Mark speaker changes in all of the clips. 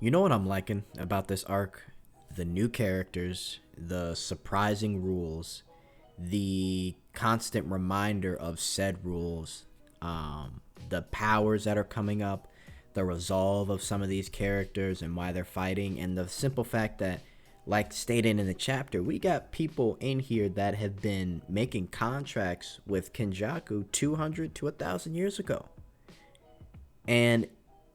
Speaker 1: You know what I'm liking about this arc? The new characters, the surprising rules, the constant reminder of said rules, the powers that are coming up, the resolve of some of these characters and why they're fighting, and the simple fact that, like stated in the chapter, we got people in here that have been making contracts with Kenjaku 200 to 1,000 years ago. And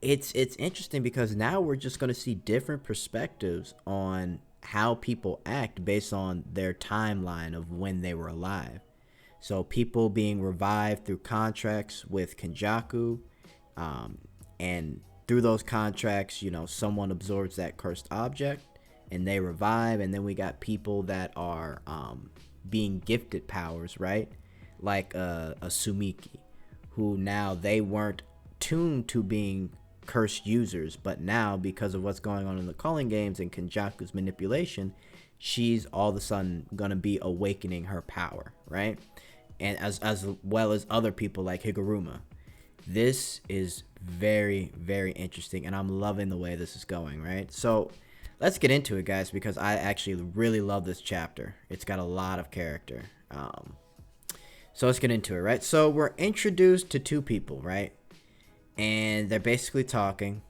Speaker 1: it's interesting because now we're just going to see different perspectives on how people act based on their timeline of when they were alive. So people being revived through contracts with Kenjaku, and through those contracts, someone absorbs that cursed object and they revive, and then we got people that are being gifted powers, right? Like a Sumiki, who now they weren't tuned to being cursed users, but now because of what's going on in the calling games and Kenjaku's manipulation, she's all of a sudden gonna be awakening her power, right? And as well as other people like Higuruma. This is very, very interesting, and I'm loving the way this is going, right? So let's get into it, guys, because I actually really love this chapter. It's got a lot of character. So let's get into it, right? So we're introduced to two people, right? And they're basically talking.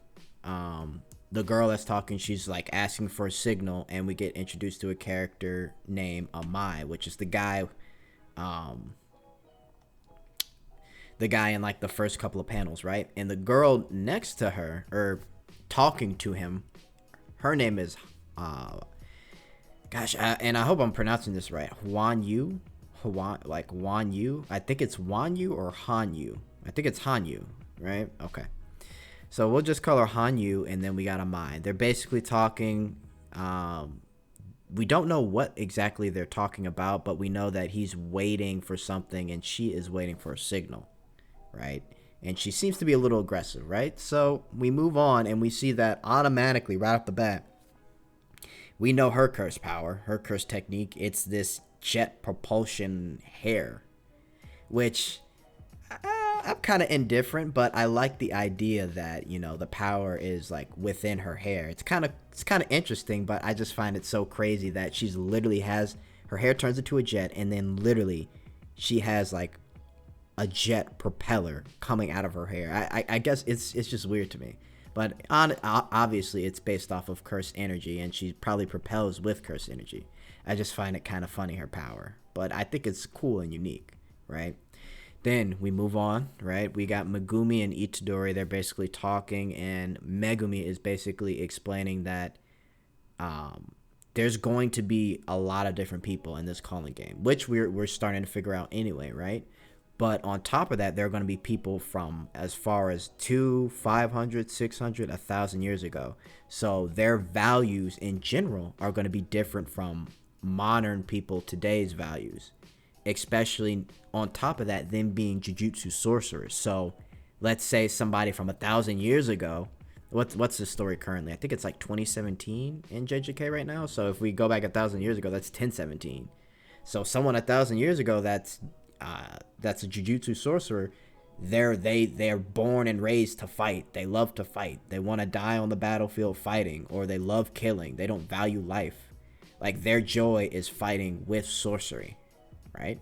Speaker 1: The girl that's talking, she's like asking for a signal, and we get introduced to a character named Amai, which is um, the guy in like the first couple of panels, right? And the girl next to her, or talking to him, her name is, and I hope I'm pronouncing this right, Yu, Wan Yu. I think it's Wan Yu or Han Yu. I think it's Han Yu, right? Okay. So we'll just call her Han Yu, and then we got Amai. They're basically talking. We don't know what exactly they're talking about, but we know that he's waiting for something, and she is waiting for a signal, right? And she seems to be a little aggressive, right? So we move on, and we see that automatically, right off the bat, we know her curse power, her curse technique. It's this jet propulsion hair, which I'm kind of indifferent, but I like the idea that the power is like within her hair. It's kind of interesting, but I just find it so crazy that she's literally has her hair turns into a jet, and then literally she has like a jet propeller coming out of her hair. I guess it's just weird to me, but obviously it's based off of cursed energy, and she probably propels with cursed energy. I just find it kind of funny, her power, but I think it's cool and unique, right? Then we move on, right? We got Megumi and Itadori. They're basically talking, and Megumi is basically explaining that there's going to be a lot of different people in this calling game, which we're starting to figure out anyway, right? But on top of that, there are going to be people from as far as 500, 600, 1,000 years ago. So their values in general are going to be different from modern people today's values, especially on top of that, them being Jujutsu sorcerers. So let's say somebody from 1,000 years ago. What's the story currently? I think it's like 2017 in JJK right now. So if we go back 1,000 years ago, that's 1017. So someone 1,000 years ago that's a Jujutsu sorcerer. They're born and raised to fight. They love to fight. They want to die on the battlefield fighting, or they love killing. They don't value life. Like, their joy is fighting with sorcery, right?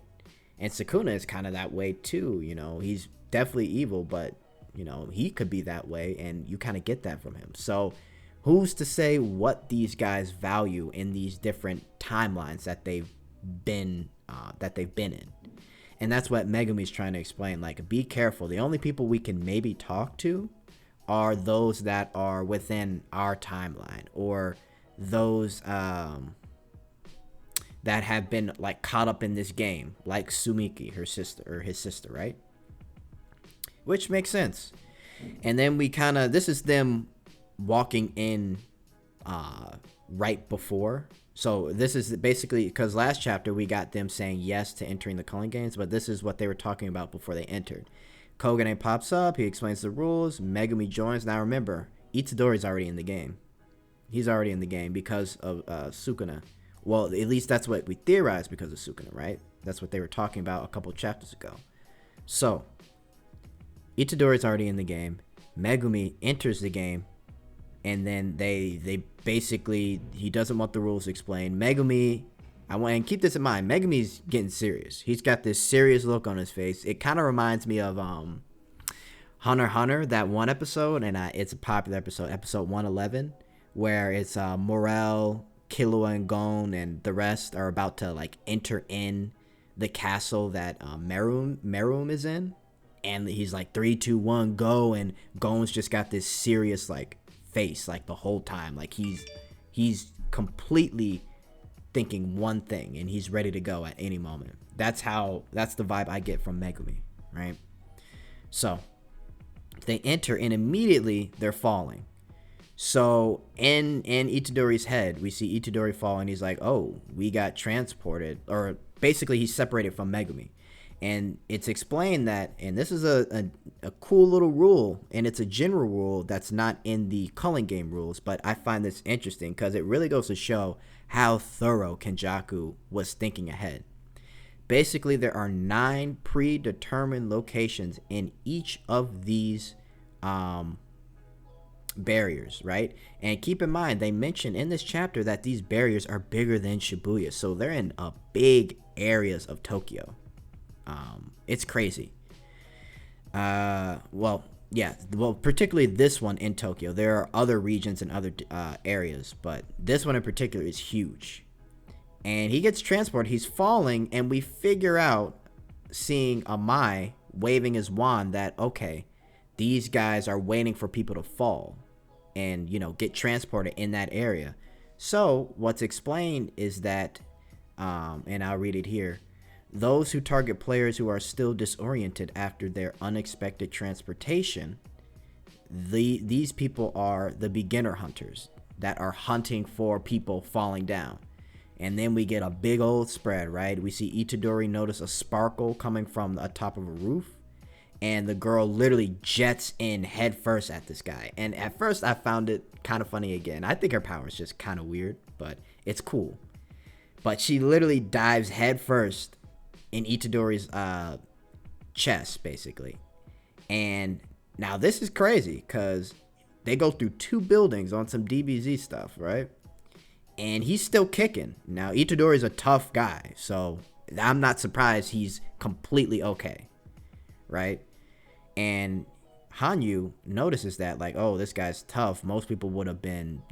Speaker 1: And Sukuna is kind of that way too. He's definitely evil, but he could be that way, and you kind of get that from him. So who's to say what these guys value in these different timelines that they've been in? And that's what Megumi's trying to explain. Like, be careful. The only people we can maybe talk to are those that are within our timeline, or those that have been like caught up in this game, like Sumiki, her sister, or his sister, right? Which makes sense. And then this is them walking in right before. So this is basically, because last chapter we got them saying yes to entering the calling games, but this is what they were talking about before they entered. Kogane pops up, he explains the rules, Megumi joins. Now remember, Itadori's already in the game. He's already in the game because of Sukuna. Well, at least that's what we theorize, because of Sukuna, right? That's what they were talking about a couple chapters ago. So Itadori's already in the game. Megumi enters the game And then they basically, he doesn't want the rules explained. Megumi, I want, and keep this in mind, Megumi's getting serious. He's got this serious look on his face. It kind of reminds me of Hunter x Hunter, that one episode, and it's a popular episode 111, where it's Morel, Killua, and Gon and the rest are about to like enter in the castle that Meruem is in, and he's like 3, 2, 1, go, and Gon's just got this serious like face like the whole time, like he's completely thinking one thing and he's ready to go at any moment. That's the vibe I get from Megumi, right? So they enter and immediately they're falling. So in Itadori's head, we see Itadori fall and he's like, oh, we got transported, or basically he's separated from Megumi. And it's explained that, and this is a cool little rule, and it's a general rule that's not in the culling game rules, but I find this interesting because it really goes to show how thorough Kenjaku was thinking ahead. Basically, there are 9 predetermined locations in each of these barriers, right? And keep in mind, they mention in this chapter that these barriers are bigger than Shibuya, so they're in big areas of Tokyo. It's crazy. Particularly this one in Tokyo. There are other regions and other areas, but this one in particular is huge. And he gets transported, he's falling, and we figure out, seeing Amai waving his wand, that okay, these guys are waiting for people to fall and, get transported in that area. So what's explained is that, and I'll read it here, those who target players who are still disoriented after their unexpected transportation, these people are the beginner hunters that are hunting for people falling down. And then we get a big old spread, right? We see Itadori notice a sparkle coming from the top of a roof, and the girl literally jets in head first at this guy. And at first I found it kind of funny again. I think her power is just kind of weird, but it's cool. But she literally dives head first in Itadori's chest, basically. And now this is crazy because they go through 2 buildings on some DBZ stuff, right? And he's still kicking. Now Itadori's a tough guy, so I'm not surprised he's completely okay, right? And Hanyu notices that, like, oh, this guy's tough. Most people would have been,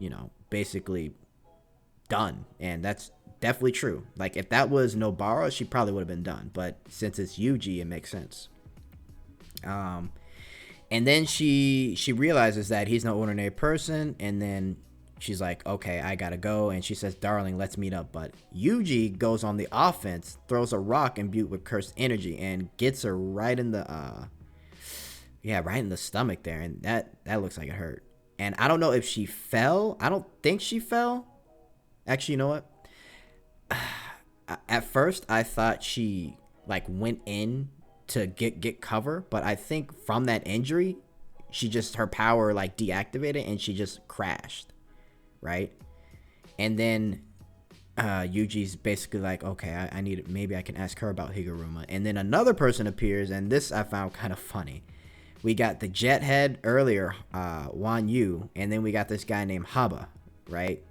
Speaker 1: basically done. And that's definitely true. Like, if that was Nobara, she probably would have been done. But since it's Yuji, it makes sense. And then she realizes that he's no ordinary person. And then she's like, okay, I gotta go. And she says, darling, let's meet up. But Yuji goes on the offense, throws a rock imbued with cursed energy, and gets her right in the right in the stomach there. And that looks like it hurt. And I don't know if she fell. I don't think she fell. Actually, you know what? At first I thought she like went in to get cover, but I think from that injury her power like deactivated and she just crashed, right? And then Yuji's basically like, okay, I need it, maybe I can ask her about Higuruma. And then another person appears, and this I found kind of funny. We got the jet head earlier, Wan Yu, and then we got this guy named Haba, right?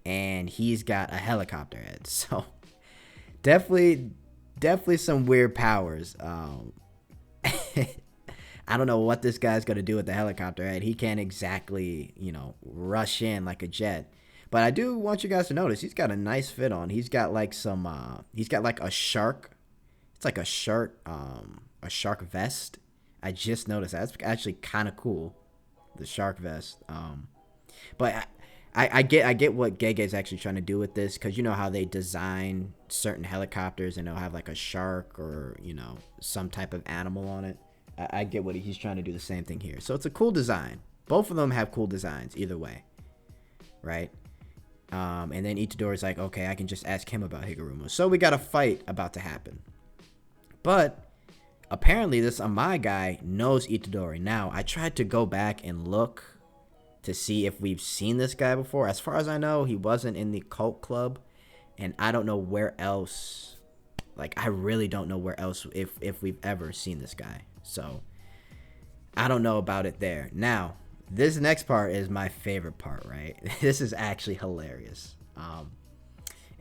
Speaker 1: And he's got a helicopter head. So definitely some weird powers. I don't know what this guy's going to do with the helicopter head. He can't exactly, rush in like a jet. But I do want you guys to notice he's got a nice fit on. He's got like he's got like a shark. It's like a shark vest. I just noticed that. That's actually kind of cool, the shark vest. But I get what Gege is actually trying to do with this, because you know how they design certain helicopters and they'll have like a shark or, some type of animal on it. I get what he's trying to do, the same thing here. So it's a cool design. Both of them have cool designs either way, right? And then Itadori's like, okay, I can just ask him about Higuruma. So we got a fight about to happen. But apparently this Amai guy knows Itadori. Now, I tried to go back and look to see if we've seen this guy before. As far as I know, he wasn't in the cult club, and I don't know where else. Like, I really don't know where else if we've ever seen this guy. So I don't know about it there. Now, this next part is my favorite part, right? This is actually hilarious.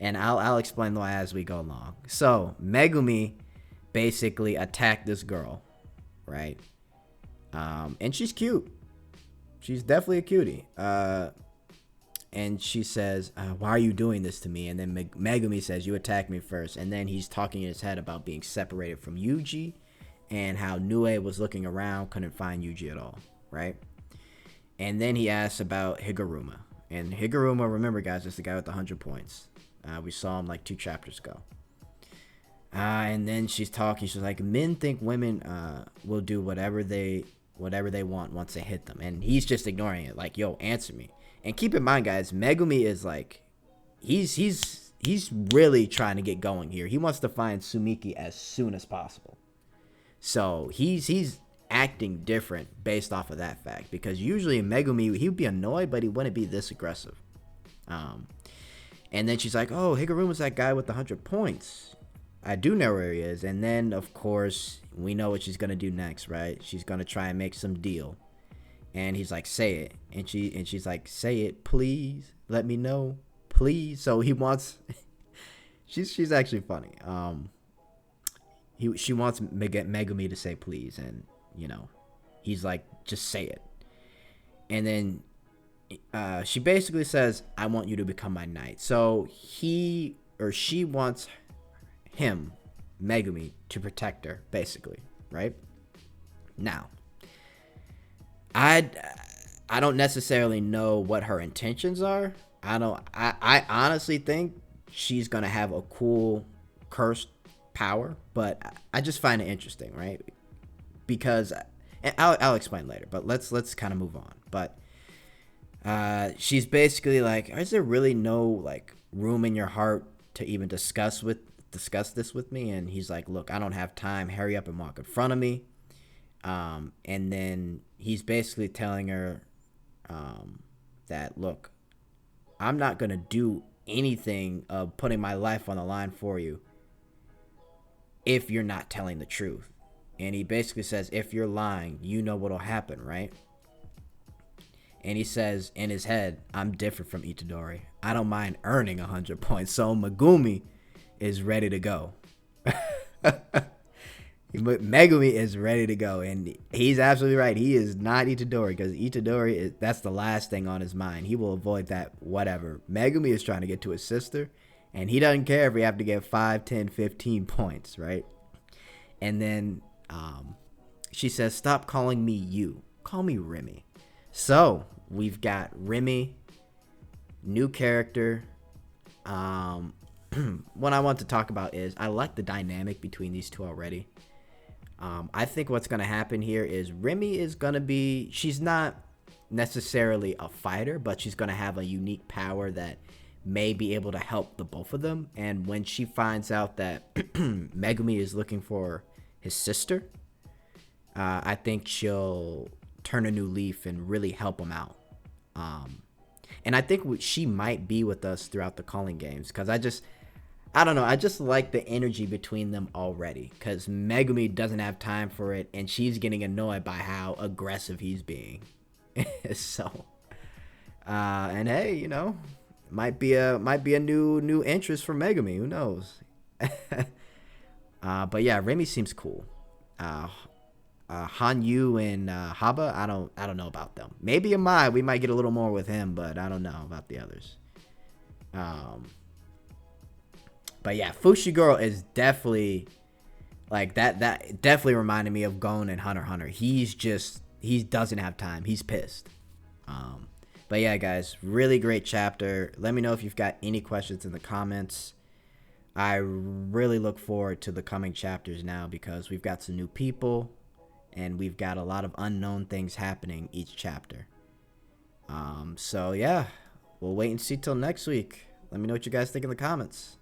Speaker 1: And I'll explain why as we go along. So Megumi basically attacked this girl, right? And she's cute. She's definitely a cutie. And she says, why are you doing this to me? And then Megumi says, you attacked me first. And then he's talking in his head about being separated from Yuji and how Nue was looking around, couldn't find Yuji at all, right? And then he asks about Higuruma. And Higuruma, remember guys, is the guy with the 100 points. We saw him like 2 chapters ago. And then she's talking. She's like, men think women will do whatever they want once they hit them. And he's just ignoring it. Like, yo, answer me. And keep in mind, guys, Megumi is like, he's really trying to get going here. He wants to find Sumiki as soon as possible. So he's acting different based off of that fact. Because usually Megumi, he would be annoyed, but he wouldn't be this aggressive. And then she's like, oh, Higuruma's that guy with the 100 points. I do know where he is. And then, of course, we know what she's going to do next, right? She's going to try and make some deal. And he's like, say it. And she's like, say it, please. Let me know, please. So he wants... she's actually funny. She wants Megumi to say please. And, you know, he's like, just say it. And then she basically says, I want you to become my knight. So he or she wants him, Megumi, to protect her, basically, right? Now, I don't necessarily know what her intentions are. I honestly think she's gonna have a cool cursed power, but I just find it interesting, right? Because and I'll explain later, but let's kind of move on. But she's basically like, is there really no like room in your heart to even discuss this with me? And he's like, look, I don't have time. Hurry up and walk in front of me. And then he's basically telling her that, look, I'm not going to do anything of putting my life on the line for you if you're not telling the truth. And he basically says, if you're lying, you know what'll happen, right? And he says in his head, I'm different from Itadori. I don't mind earning 100 points. So Megumi is ready to go. Megumi is ready to go, and he's absolutely right. He is not Itadori, because Itadori, that's the last thing on his mind. He will avoid that whatever. Megumi is trying to get to his sister, and he doesn't care if we have to get 5, 10, 15 points, right? And then she says, stop calling me you. Call me Remy. So we've got Remy, new character. What I want to talk about is I like the dynamic between these two already. I think what's going to happen here is Remy is going to be, she's not necessarily a fighter, but she's going to have a unique power that may be able to help the both of them. And when she finds out that Megumi is looking for his sister, I think she'll turn a new leaf and really help him out. And I think she might be with us throughout the calling games, because I don't know. I just like the energy between them already, because Megumi doesn't have time for it, and she's getting annoyed by how aggressive he's being. So, and hey, you know, might be a new interest for Megumi. Who knows? But yeah, Remy seems cool. Hanyu and Haba, I don't know about them. Maybe Amai, we might get a little more with him, but I don't know about the others. But yeah, Fushiguro is definitely like that definitely reminded me of Gon and Hunter x Hunter. He doesn't have time. He's pissed. But yeah, guys, really great chapter. Let me know if you've got any questions in the comments. I really look forward to the coming chapters now, because we've got some new people and we've got a lot of unknown things happening each chapter. So yeah, we'll wait and see till next week. Let me know what you guys think in the comments.